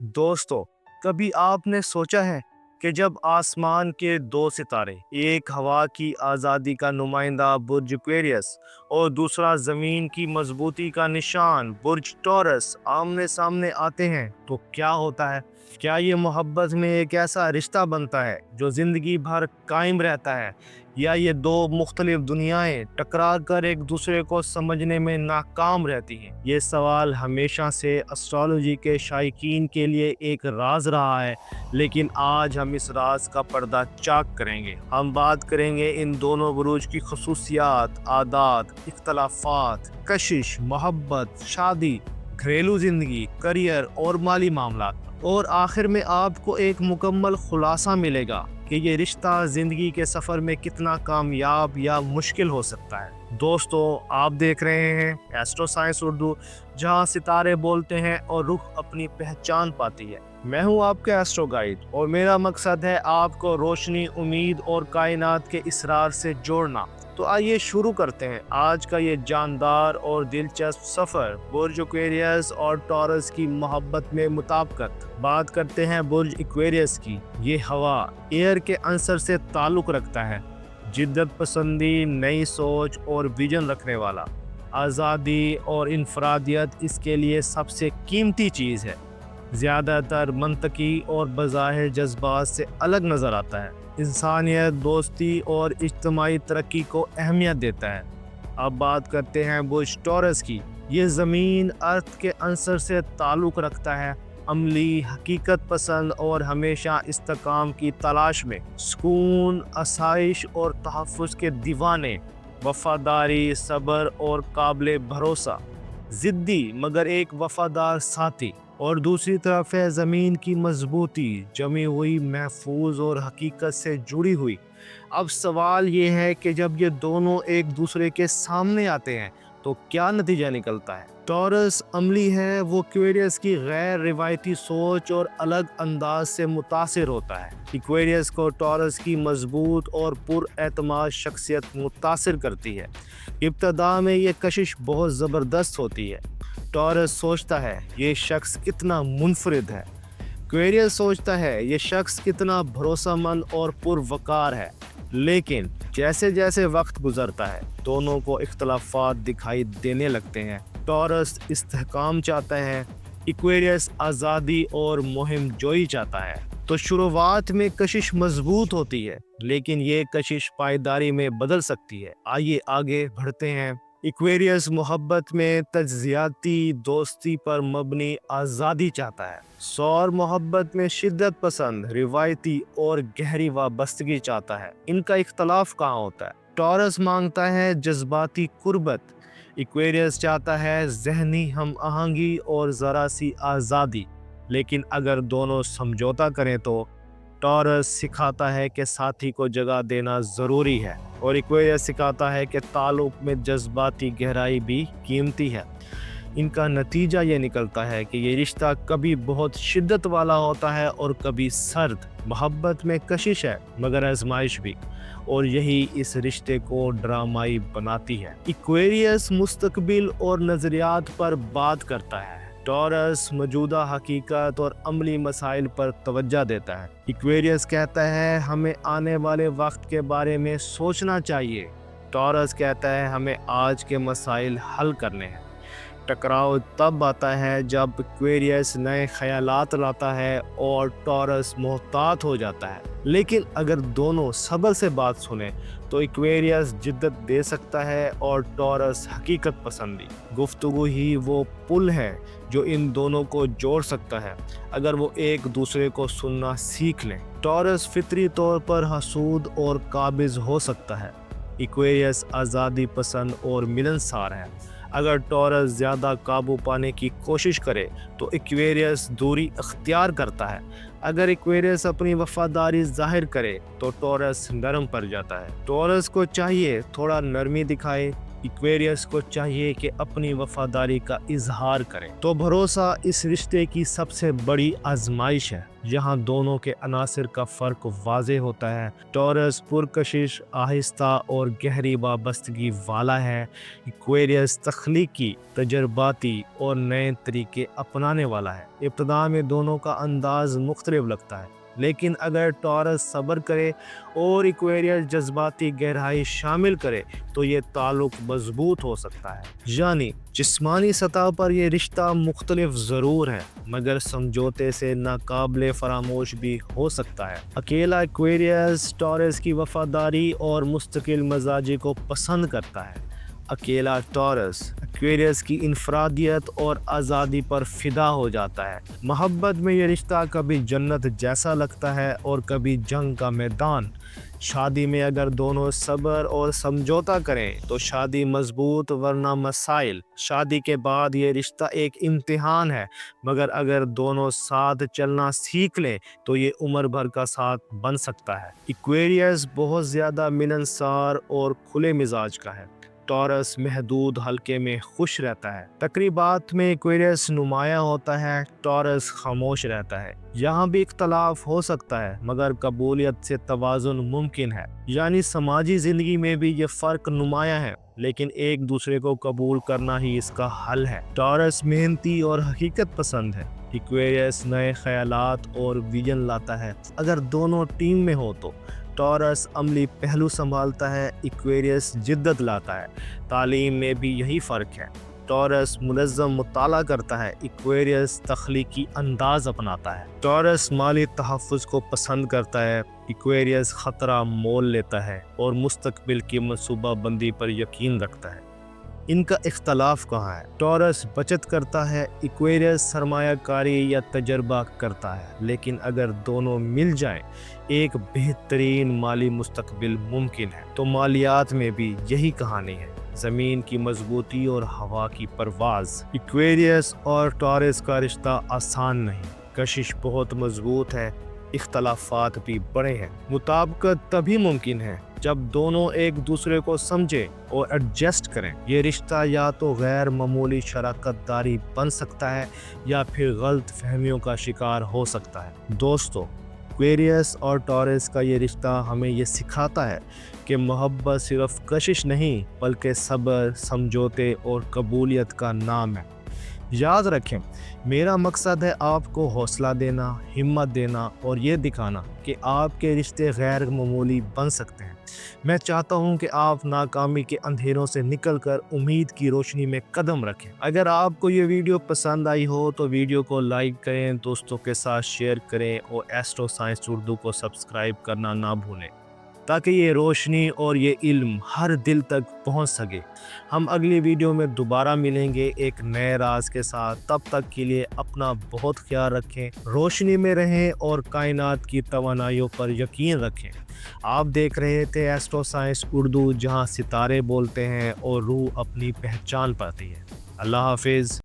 दोस्तों, कभी आपने सोचा है कि जब आसमान के दो सितारे, एक हवा की आज़ादी का नुमाइंदा बुर्ज एक्वेरियस और दूसरा ज़मीन की मजबूती का निशान बुर्ज टॉरस आमने सामने आते हैं तो क्या होता है? क्या ये मोहब्बत में एक ऐसा रिश्ता बनता है जो ज़िंदगी भर कायम रहता है, या ये दो मुख्तलिफ दुनियाएं टकरा कर एक दूसरे को समझने में नाकाम रहती हैं? ये सवाल हमेशा से एस्ट्रोलॉजी के शायकीन के लिए एक राज रहा है, लेकिन आज हम इस राज का पर्दा चाक करेंगे। हम बात करेंगे इन दोनों बुरूज की खसूसियात, आदात, इख्तलाफात, कशिश, मोहब्बत, शादी, घरेलू ज़िंदगी, करियर और माली मामला, और आखिर में आपको एक मुकम्मल खुलासा मिलेगा कि ये रिश्ता ज़िंदगी के सफ़र में कितना कामयाब या मुश्किल हो सकता है। दोस्तों, आप देख रहे हैं एस्ट्रो साइंस उर्दू, जहां सितारे बोलते हैं और रुख अपनी पहचान पाती है। मैं हूं आपका एस्ट्रो गाइड और मेरा मकसद है आपको रोशनी, उम्मीद और कायनात के इसरार से जोड़ना। तो आइए शुरू करते हैं आज का ये जानदार और दिलचस्प सफ़र बुर्ज एक्वेरियस और टॉरस की मोहब्बत में मुताबिकत। बात करते हैं बुर्ज एक्वेरियस की। ये हवा, एयर के अंसर से ताल्लुक़ रखता है। जिद्दत पसंदी, नई सोच और विजन रखने वाला। आज़ादी और इनफरादियत इसके लिए सबसे कीमती चीज़ है। ज़्यादातर मंतकी और बज़ाहिर जज्बात से अलग नज़र आता है। इंसानियत, दोस्ती और इज्तिमाई तरक्की को अहमियत देता है। अब बात करते हैं बुर्ज टॉरस की। ये ज़मीन अर्थ के अंसर से ताल्लुक़ रखता है। अमली, हकीकत पसंद और हमेशा इस्तेकाम की तलाश में। सुकून, आसाइश और तहफ़्फ़ुज़ के दीवाने। वफ़ादारी, सब्र और काबिल भरोसा। ज़िद्दी मगर एक वफ़ादार साथी। और दूसरी तरफ है ज़मीन की मजबूती, जमी हुई, महफूज और हकीकत से जुड़ी हुई। अब सवाल ये है कि जब ये दोनों एक दूसरे के सामने आते हैं तो क्या नतीजा निकलता है? टॉरस अमली है, वो एक्वेरियस की गैर रिवायती सोच और अलग अंदाज से मुतासिर होता है। एक्वेरियस को टॉरस की मजबूत और पुरएतमाद शख्सियत मुतासिर करती है। इब्तदा में ये कशिश बहुत ज़बरदस्त होती है। टॉरस सोचता है ये शख्स कितना मुनफरिद है। एक्वेरियस सोचता है ये शख्स कितना भरोसामंद और पुरवकार है। लेकिन जैसे जैसे वक्त गुजरता है दोनों को इख्तलाफात दिखाई देने लगते हैं। टॉरस इस्तेहकाम चाहता है, एक्वेरियस आज़ादी और मुहिम जोई चाहता है। तो शुरुआत में कशिश मजबूत होती है, लेकिन ये कशिश पायदारी में बदल सकती है। आइए आगे बढ़ते हैं। एक्वेरियस मोहब्बत में तज्जियाती दोस्ती पर मबनी आज़ादी चाहता है। सौर मोहब्बत में शिद्दत पसंद, रिवायती और गहरी वाबस्तगी चाहता है। इनका इख्तलाफ कहाँ होता है? टॉरस मांगता है जज्बाती कुर्बत, एक्वेरियस चाहता है जहनी हम आहंगी और ज़रा सी आज़ादी। लेकिन अगर दोनों समझौता करें तो टॉरस सिखाता है कि साथी को जगह देना ज़रूरी है, और एक्वेरियस सिखाता है कि ताल्लुक़ में जज्बाती गहराई भी कीमती है। इनका नतीजा ये निकलता है कि ये रिश्ता कभी बहुत शिद्दत वाला होता है और कभी सर्द। मोहब्बत में कशिश है मगर आजमाइश भी, और यही इस रिश्ते को ड्रामाई बनाती है। एक्वेरियस मुस्तकबिल और नज़रियात पर बात करता है। टॉरस मौजूदा हकीकत और अमली मसाइल पर तवज्जो देता है। एक्वेरियस कहता है हमें आने वाले वक्त के बारे में सोचना चाहिए। टॉरस कहता है हमें आज के मसाइल हल करने हैं। टकराव तब आता है जब एक्वेरियस नए ख्यालात लाता है और टॉरस मोहतात हो जाता है। लेकिन अगर दोनों सब्र से बात सुने तो एक्वेरियस जिद्दत दे सकता है और टॉरस हकीकत पसंदी। गुफ्तगू ही वो पुल है जो इन दोनों को जोड़ सकता है, अगर वो एक दूसरे को सुनना सीख लें। टॉरस फितरी तौर पर हसूद और काबिज हो सकता है। एक्वेरियस आज़ादी पसंद और मिलनसार है। अगर टॉरस ज़्यादा काबू पाने की कोशिश करे तो एक्वेरियस दूरी अख्तियार करता है। अगर एक्वेरियस अपनी वफादारी जाहिर करे तो टॉरस नरम पड़ जाता है। टॉरस को चाहिए थोड़ा नरमी दिखाए, एक्वेरियस को चाहिए कि अपनी वफादारी का इजहार करें। तो भरोसा इस रिश्ते की सबसे बड़ी आजमाइश है, जहां दोनों के अनासिर का फ़र्क वाज़ेह होता है। टॉरस पुरकशिश, आहिस्ता और गहरी वाबस्तगी वाला है। एक्वेरियस तख्लीकी, तजर्बाती और नए तरीके अपनाने वाला है। इब्तदा में दोनों का अंदाज मुख्तलिफ लगता है, लेकिन अगर टॉरस सब्र करे और एक्वेरियस जज्बाती गहराई शामिल करे तो ये ताल्लुक मजबूत हो सकता है। यानी जिस्मानी सतह पर यह रिश्ता मुख्तलिफ ज़रूर है, मगर समझौते से नाकाबिले फरामोश भी हो सकता है। अकेला एक्वेरियस टॉरस की वफादारी और मुस्तकिल मजाजी को पसंद करता है। अकेला टॉरस एक्वेरियस की इनफरादियत और आज़ादी पर फ़िदा हो जाता है। मोहब्बत में ये रिश्ता कभी जन्नत जैसा लगता है और कभी जंग का मैदान। शादी में अगर दोनों सब्र और समझौता करें तो शादी मजबूत, वरना मसाइल। शादी के बाद ये रिश्ता एक इम्तिहान है, मगर अगर दोनों साथ चलना सीख लें तो ये उम्र भर का साथ बन सकता है। एक्वेरियस बहुत ज़्यादा मिलनसार और खुले मिजाज का है। टॉरस महदूद हल्के में खुश रहता है। तकरीबात में एक्वेरियस नुमाया होता है, टॉरस खामोश रहता है। यहाँ भी इख्तलाफ हो सकता है, मगर कबूलियत से तवाज़ुन मुमकिन है। यानी समाजी ज़िंदगी में भी ये फ़र्क नुमाया है, लेकिन एक दूसरे को कबूल करना ही इसका हल है। टॉरस मेहनती और हकीकत पसंद है। एक्वेरियस नए ख्यालात और विजन लाता है। अगर दोनों टीम में हो तो टॉरस अमली पहलू संभालता है, एक्वेरियस जिद्दत लाता है। तालीम में भी यही फ़र्क है। टॉरस मुनज़्ज़म मुताला करता है, एक्वेरियस तख्लीकी अंदाज अपनाता है। टॉरस माली तहफ़्फ़ुज़ को पसंद करता है, एक्वेरियस ख़तरा मोल लेता है और मुस्तक़बिल की मनसूबा बंदी पर यकीन रखता है। इनका इख्तलाफ कहाँ है? टॉरस बचत करता है, एक्वेरियस सरमायाकारी या तजर्बा करता है। लेकिन अगर दोनों मिल जाएं, एक बेहतरीन माली मुस्तकबिल मुमकिन है। तो मालियात में भी यही कहानी है, ज़मीन की मजबूती और हवा की परवाज़। एक्वेरियस और टॉरस का रिश्ता आसान नहीं, कशिश बहुत मजबूत है, इख्तलाफात भी बड़े हैं। मुताबिकत तभी मुमकिन है जब दोनों एक दूसरे को समझें और एडजस्ट करें। ये रिश्ता या तो गैर मामूली शराकत दारी बन सकता है या फिर गलत फहमियों का शिकार हो सकता है। दोस्तों, एक्वेरियस और टॉरस का ये रिश्ता हमें ये सिखाता है कि मोहब्बत सिर्फ कशिश नहीं, बल्कि सब्र, समझौते और कबूलियत का नाम है। याद रखें, मेरा मकसद है आपको हौसला देना, हिम्मत देना और ये दिखाना कि आपके रिश्ते गैर मामूली बन सकते हैं। मैं चाहता हूं कि आप नाकामी के अंधेरों से निकलकर उम्मीद की रोशनी में कदम रखें। अगर आपको ये वीडियो पसंद आई हो तो वीडियो को लाइक करें, दोस्तों के साथ शेयर करें और एस्ट्रो साइंस उर्दू को सब्सक्राइब करना ना भूलें, ताकि ये रोशनी और ये इल्म हर दिल तक पहुंच सके। हम अगली वीडियो में दोबारा मिलेंगे एक नए राज के साथ। तब तक के लिए अपना बहुत ख्याल रखें, रोशनी में रहें और कायनात की तवानाइयों पर यकीन रखें। आप देख रहे थे एस्ट्रो साइंस उर्दू, जहां सितारे बोलते हैं और रूह अपनी पहचान पाती है। अल्लाह हाफिज़।